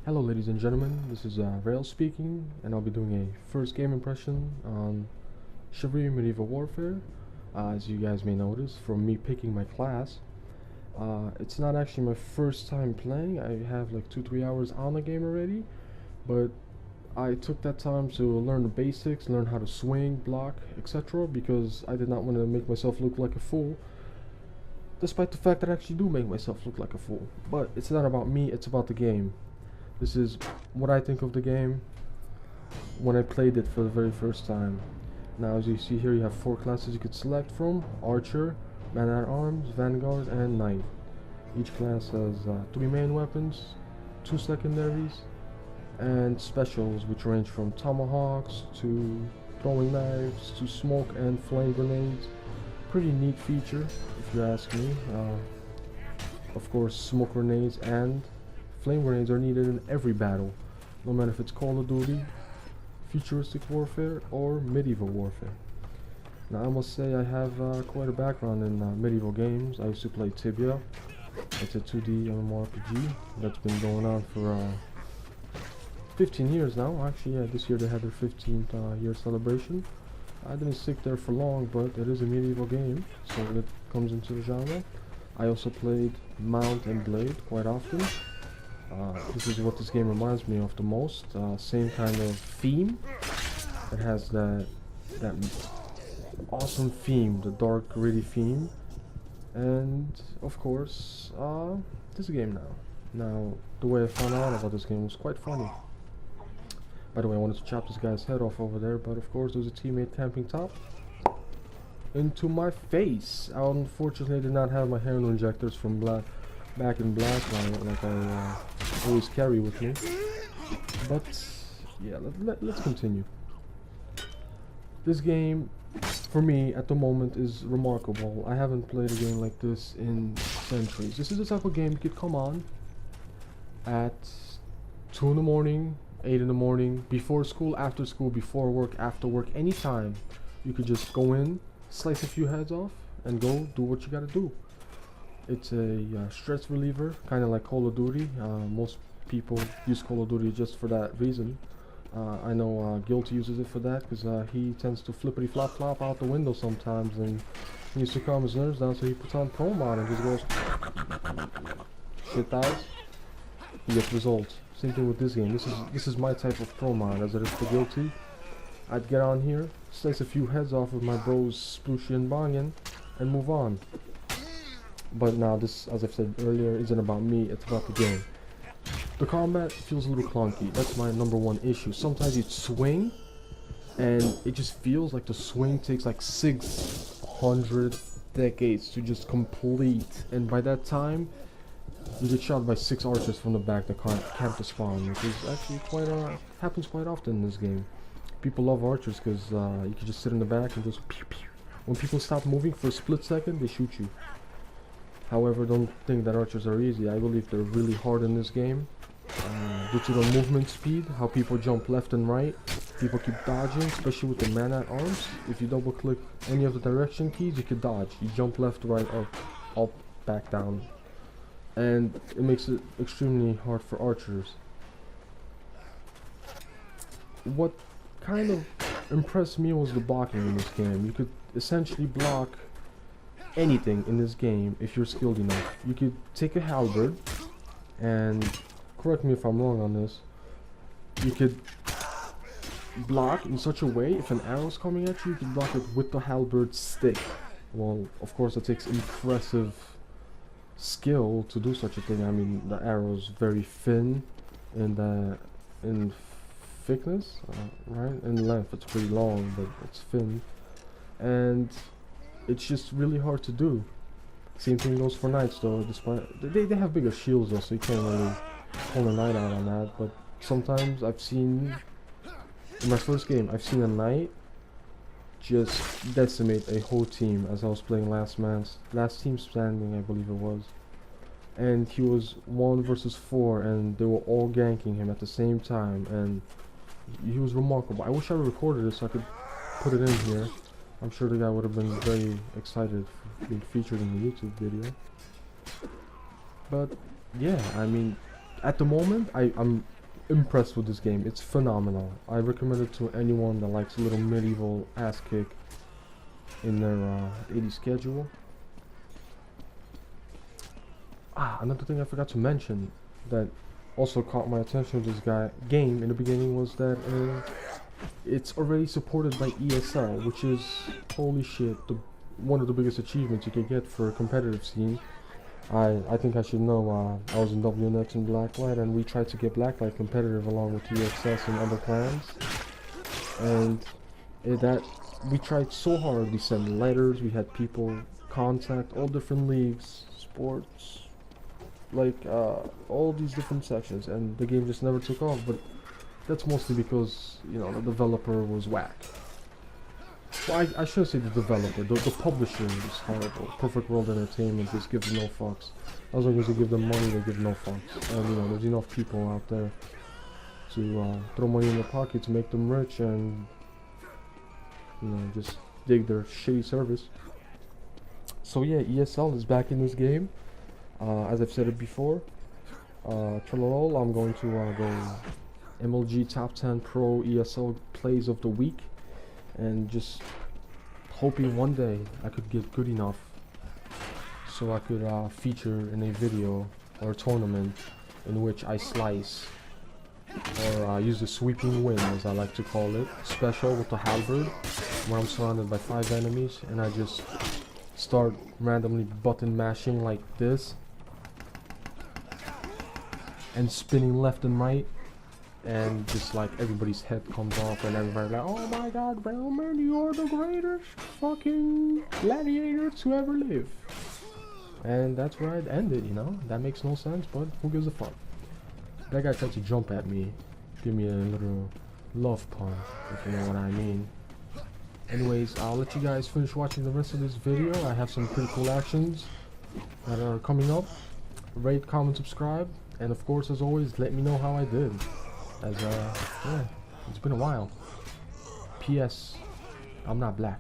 Hello ladies and gentlemen, this is Rail speaking, and I'll be doing a first game impression on Chivalry Medieval Warfare. As you guys may notice from me picking my class, it's not actually my first time playing. I have like 2-3 hours on the game already, but I took that time to learn the basics, learn how to swing, block, etc. because I did not want to make myself look like a fool, despite the fact that I actually do make myself look like a fool. But it's not about me, it's about the game. This is what I think of the game when I played it for the very first time. Now, as you see here, you have 4 classes you could select from: Archer, Man-at-Arms, Vanguard, and Knight. Each class has 3 main weapons, 2 secondaries, and specials, which range from tomahawks to throwing knives to smoke and flame grenades. Pretty neat feature, if you ask me. Of course, smoke grenades and flame grenades are needed in every battle, no matter if it's Call of Duty, futuristic warfare, or medieval warfare. Now, I must say I have quite a background in medieval games. I used to play Tibia. It's a 2D MMORPG that's been going on for 15 years now. Actually, yeah, this year they had their 15th year celebration. I didn't stick there for long, but it is a medieval game, so it comes into the genre. I also played Mount and Blade quite often. This is what this game reminds me of the most. Same kind of theme. It has that awesome theme, the dark, gritty theme, and of course, this game now. Now, the way I found out about this game was quite funny. By the way, I wanted to chop this guy's head off over there, but of course, there's a teammate camping top into my face. I unfortunately did not have my heroin injectors from back in Blacklight like I always carry with me. But yeah, let's continue. This game, for me, at the moment, is remarkable. I haven't played a game like this in centuries. This is the type of game you could come on at 2 in the morning, 8 in the morning, before school, after school, before work, after work, anytime. You could just go in, slice a few heads off, and go do what you gotta do. It's a stress reliever, kind of like Call of Duty. Most people use Call of Duty just for that reason. I know Guilty uses it for that because he tends to flippity flop flop out the window sometimes, and he needs to calm his nerves down, so he puts on Pro Mod and just goes shit dies. He gets results. Same thing with this game. This is my type of Pro Mod as it is for Guilty. I'd get on here, slice a few heads off with my bros Splooshy and Bangin, and move on. But now this, as I've said earlier, isn't about me, it's about the game. The combat feels a little clunky. That's my #1 issue. Sometimes you swing, and it just feels like the swing takes like 600 decades to just complete. And by that time, you get shot by 6 archers from the back that can't camp to spawn, which is actually quite happens quite often in this game. People love archers because you can just sit in the back and just pew pew. When people stop moving for a split second, they shoot you. However, don't think that archers are easy. I believe they're really hard in this game. Due to the movement speed, how people jump left and right, people keep dodging, especially with the man-at-arms. If you double click any of the direction keys, you can dodge. You jump left, right, up, back, down. And it makes it extremely hard for archers. What kind of impressed me was the blocking in this game. You could essentially block anything in this game if you're skilled enough. You could take a halberd, and correct me if I'm wrong on this, you could block in such a way, if an arrow's coming at you, you could block it with the halberd stick. Well, of course it takes impressive skill to do such a thing. I mean, the arrow's very thin in thickness, right? In length it's pretty long, but it's thin, and it's just really hard to do. Same thing goes for knights though. Despite they have bigger shields though, so you can't really call a knight out on that. But sometimes I've seen, in my first game, I've seen a knight just decimate a whole team as I was playing last team standing, I believe it was. And he was 1 versus 4, and they were all ganking him at the same time, and he was remarkable. I wish I recorded this so I could put it in here. I'm sure the guy would have been very excited for being featured in the YouTube video. But yeah, I mean, at the moment, I'm impressed with this game. It's phenomenal. I recommend it to anyone that likes a little medieval ass kick in their 80s schedule. Another thing I forgot to mention that also caught my attention with this game in the beginning was that it's already supported by ESL, which is, holy shit, one of the biggest achievements you can get for a competitive scene. I think I should know, I was in WNX and Blacklight, and we tried to get Blacklight competitive along with EXS and other clans, and we tried so hard. We sent letters, we had people contact all different leagues, sports, like all these different sections, and the game just never took off. But that's mostly because, you know, the developer was whack. Well, I shouldn't say the developer, the publisher is horrible. Perfect World Entertainment just gives no fucks. As long as you give them money, they give no fucks. And you know, there's enough people out there to throw money in their pocket to make them rich and, you know, just dig their shitty service. So yeah, ESL is back in this game. As I've said it before, Trelolo, I'm going to go MLG Top 10 Pro ESL Plays of the Week. And just hoping one day I could get good enough so I could feature in a video or a tournament in which I slice or use the sweeping win, as I like to call it, special with the halberd, where I'm surrounded by 5 enemies and I just start randomly button mashing like this and spinning left and right. And just like everybody's head comes off and everybody's like, oh my god, Realman, you're the greatest fucking gladiator to ever live. And that's where I'd end it, you know? That makes no sense, but who gives a fuck? That guy tried to jump at me, give me a little love pun, if you know what I mean. Anyways, I'll let you guys finish watching the rest of this video. I have some pretty cool actions that are coming up. Rate, comment, subscribe, and of course, as always, let me know how I did. As yeah, it's been a while. P.S. I'm not black.